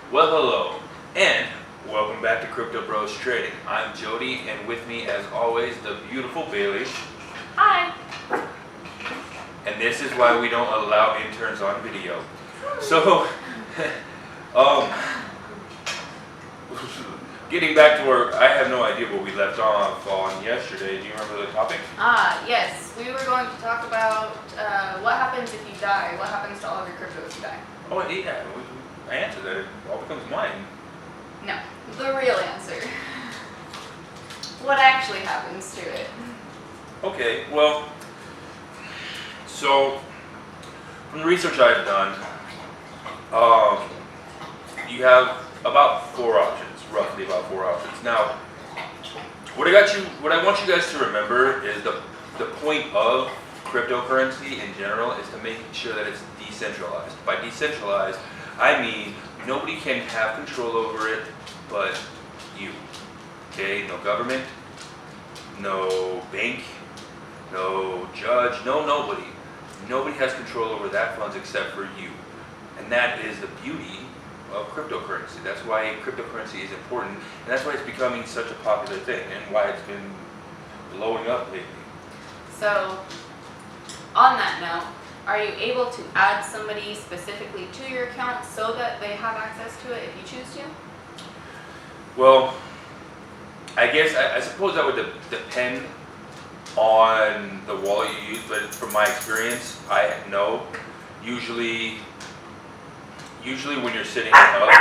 Well, hello, and welcome back to Crypto Bros Trading. I'm Jody, and with me, as always, the beautiful Bailey. Hi. And this is why we don't allow interns on video. So, um, getting back to where I have no idea what we left off on yesterday. Do you remember the topic? Yes. We were going to talk about what happens if you die. What happens to all of your crypto if you die? Oh, yeah, I answered that. It all becomes mine. No. The real answer. What actually happens to it? Okay, well, so from the research I've done, you have about four options, roughly about four options. Now, what I want you guys to remember is the point of cryptocurrency in general is to make sure that it's decentralized. By decentralized, I mean nobody can have control over it but you. Okay, no government, no bank, no judge, no nobody. Nobody has control over that funds except for you. And that is the beauty of cryptocurrency. That's why cryptocurrency is important, and that's why it's becoming such a popular thing, and why it's been blowing up lately. So, on that note, are you able to add somebody specifically to your account so that they have access to it if you choose to? Well, I suppose that would depend on the wallet you use, but from my experience, I know. Usually when you're sitting up,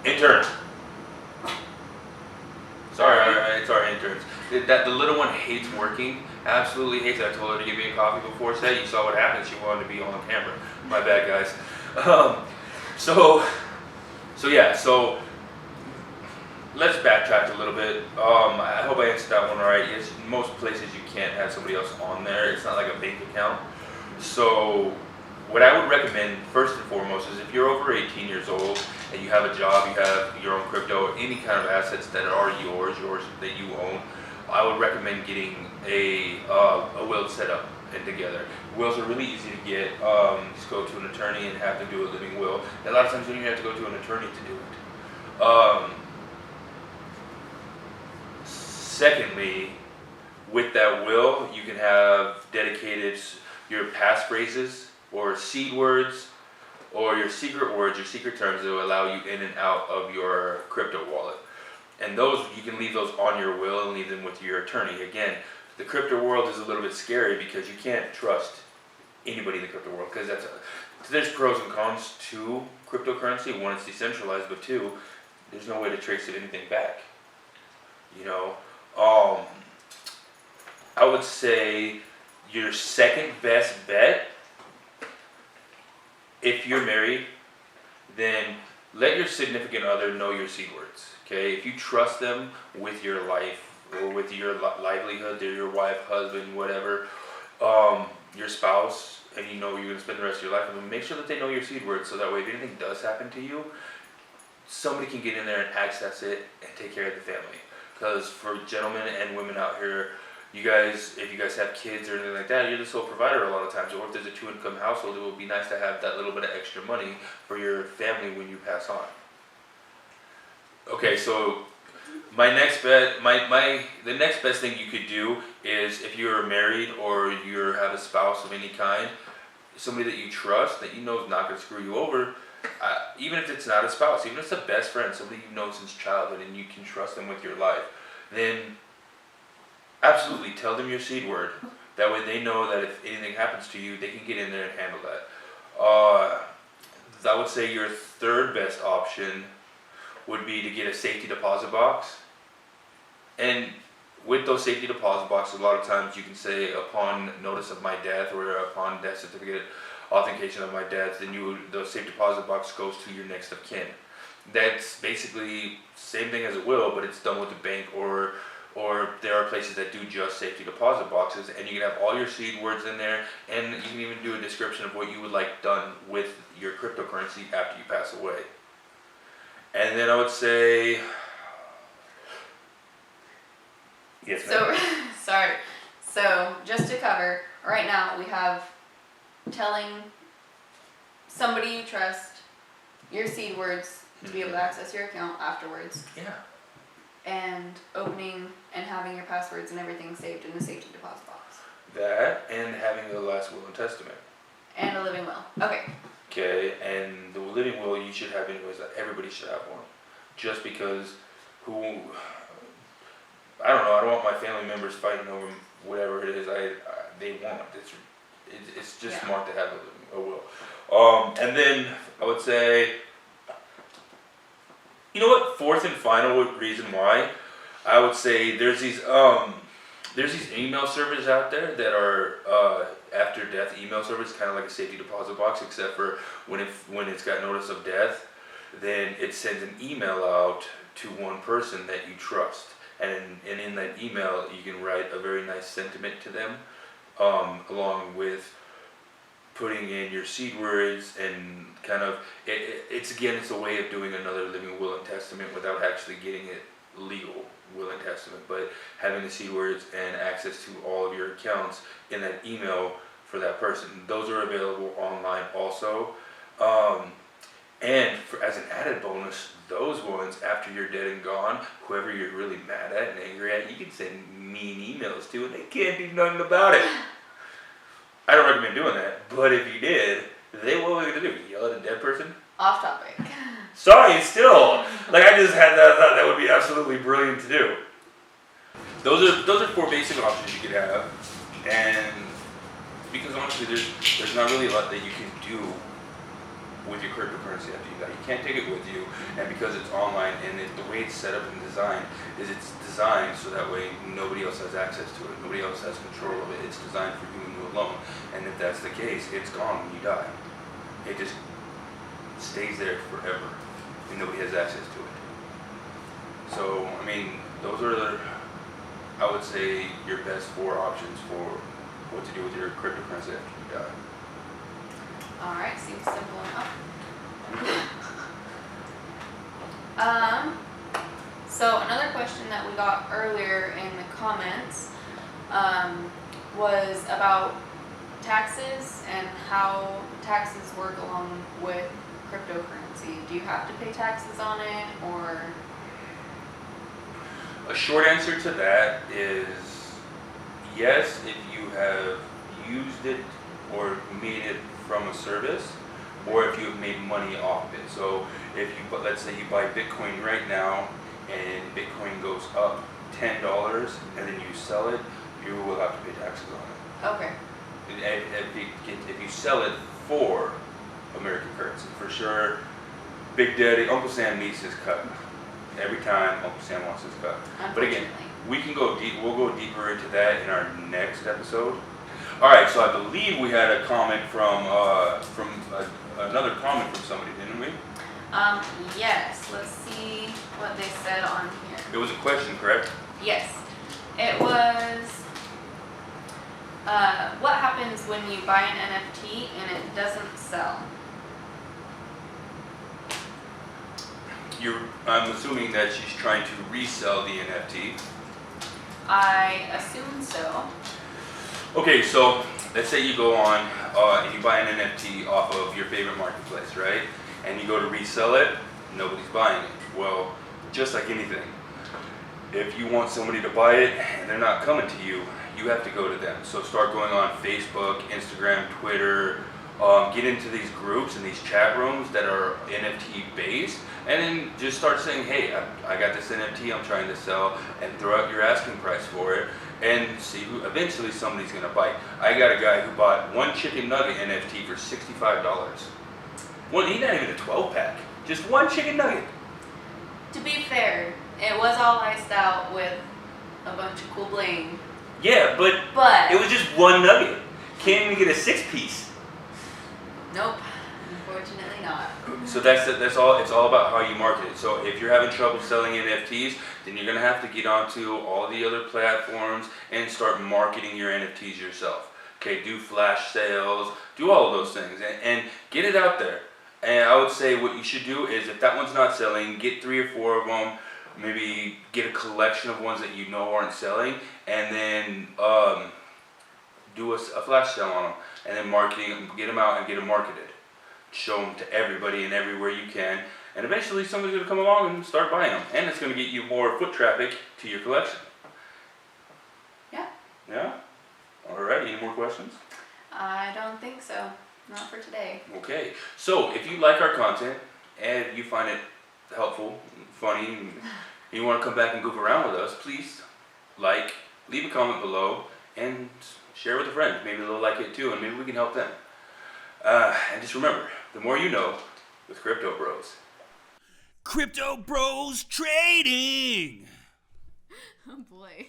intern. Sorry, it's our interns. The little one hates working, absolutely hates it. I told her to give me a coffee before today. You saw what happened. She wanted to be on camera. My bad, guys. So let's backtrack a little bit. I hope I answered that one all right. Yes, most places you can't have somebody else on there. It's not like a bank account. So what I would recommend first and foremost is if you're over 18 years old and you have a job, you have your own crypto, any kind of assets that are yours that you own, I would recommend getting a will set up and together. Wills are really easy to get. Just go to an attorney and have them do a living will. And a lot of times you don't even have to go to an attorney to do it. Secondly, with that will, you can have dedicated your passphrases or seed words or your secret words, your secret terms that will allow you in and out of your crypto wallet. And those, you can leave those on your will and leave them with your attorney. Again, the crypto world is a little bit scary because you can't trust anybody in the crypto world because there's pros and cons to cryptocurrency. One, it's decentralized, but two, there's no way to trace anything back. You know, I would say your second best bet, if you're married, then let your significant other know your seed words. Okay, if you trust them with your life or with your livelihood, they're your wife, husband, whatever, your spouse, and you know you're going to spend the rest of your life with them, make sure that they know your seed words so that way if anything does happen to you, somebody can get in there and access it and take care of the family. Because for gentlemen and women out here, if you guys have kids or anything like that, you're the sole provider a lot of times. Or if there's a two-income household, it would be nice to have that little bit of extra money for your family when you pass on. Okay, so my next bet, the next best thing you could do is if you're married or you have a spouse of any kind, somebody that you trust, that you know is not going to screw you over, even if it's not a spouse, even if it's a best friend, somebody you've known since childhood and you can trust them with your life, then absolutely tell them your seed word. That way they know that if anything happens to you, they can get in there and handle that. I would say your third best option would be to get a safety deposit box. And with those safety deposit boxes, a lot of times you can say upon notice of my death or upon death certificate authentication of my death, then the safe deposit box goes to your next of kin. That's basically same thing as a will, but it's done with the bank or there are places that do just safety deposit boxes, and you can have all your seed words in there, and you can even do a description of what you would like done with your cryptocurrency after you pass away. And then I would say, yes, ma'am. So just to cover, right now we have telling somebody you trust your seed words to be able to access your account afterwards. Yeah. And opening and having your passwords and everything saved in a safety deposit box. That and having the last will and testament. And a living will. Okay. Okay, and the living will you should have anyways. Everybody should have one. Just because I don't know. I don't want my family members fighting over whatever it is they want. It's just smart to have a will. And then I would say, you know what? Fourth and final reason why I would say there's these email servers out there that are after death email servers, kind of like a safety deposit box, except for when it's got notice of death, then it sends an email out to one person that you trust, and in that email you can write a very nice sentiment to them, along with putting in your seed words and kind of it's a way of doing another living will and testament without actually getting it legal will and testament, but having the seed words and access to all of your accounts in that email for that person. Those are available online also. And as an added bonus, those ones, after you're dead and gone, whoever you're really mad at and angry at, you can send mean emails to and they can't do nothing about it. I don't recommend doing that, but if you did, what are they going to do? Yell at a dead person? Off topic. Sorry, still. Like, I just had that, I thought that would be absolutely brilliant to do. Those are 4 basic options you could have, and because honestly, there's not really a lot that you can do with your cryptocurrency after you die. You can't take it with you, and because it's online and the way it's set up and designed is it's designed so that way nobody else has access to it, nobody else has control of it. It's designed for you and you alone, and if that's the case, it's gone when you die. It just stays there forever, and nobody has access to it. So, I mean, those are, I would say, your best 4 options for what to do with your cryptocurrency after you die. Alright, seems simple enough. So another question that we got earlier in the comments was about taxes and how taxes work along with cryptocurrency. Do you have to pay taxes on it, or? A short answer to that is yes, if you have used it or made it from a service, or if you've made money off of it. So if you, let's say you buy Bitcoin right now and Bitcoin goes up $10 and then you sell it, you will have to pay taxes on it. Okay. If you sell it for American currency, for sure, Big Daddy, Uncle Sam needs his cut. Every time Uncle Sam wants his cut. But again, we can go deep. We'll go deeper into that in our next episode. All right. So I believe we had a comment from another comment from somebody, didn't we? Yes. Let's see what they said on here. It was a question, correct? Yes. It was, what happens when you buy an NFT and it doesn't sell? I'm assuming that she's trying to resell the NFT. I assume so. Okay, so let's say you go on and you buy an NFT off of your favorite marketplace, right? And you go to resell it, nobody's buying it. Well, just like anything, if you want somebody to buy it and they're not coming to you, you have to go to them. So start going on Facebook, Instagram, Twitter, get into these groups and these chat rooms that are NFT based, and then just start saying, hey, I got this NFT I'm trying to sell, and throw out your asking price for it, and see who, eventually somebody's gonna bite. I got a guy who bought one chicken nugget NFT for $65. He's not even a 12-pack, just one chicken nugget. To be fair, it was all iced out with a bunch of cool bling. Yeah, but it was just one nugget. Can't even get a 6-piece. Nope, unfortunately not. So that's all. It's all about how you market it. So if you're having trouble selling NFTs, then you're gonna have to get onto all the other platforms and start marketing your NFTs yourself. Okay, do flash sales, do all of those things, and get it out there. And I would say what you should do is, if that one's not selling, get 3 or 4 of them. Maybe get a collection of ones that you know aren't selling, and then do a flash sale on them, and then get them out and get them marketed. show them to everybody and everywhere you can, and eventually somebody's gonna come along and start buying them, and it's gonna get you more foot traffic to your collection. Yeah. Yeah? Alright, any more questions? I don't think so. Not for today. Okay, so if you like our content and you find it helpful, funny, and you want to come back and goof around with us, please leave a comment below, and share with a friend. Maybe they'll like it too, and maybe we can help them. And just remember, the more you know with Crypto Bros. Crypto Bros Trading! Oh boy.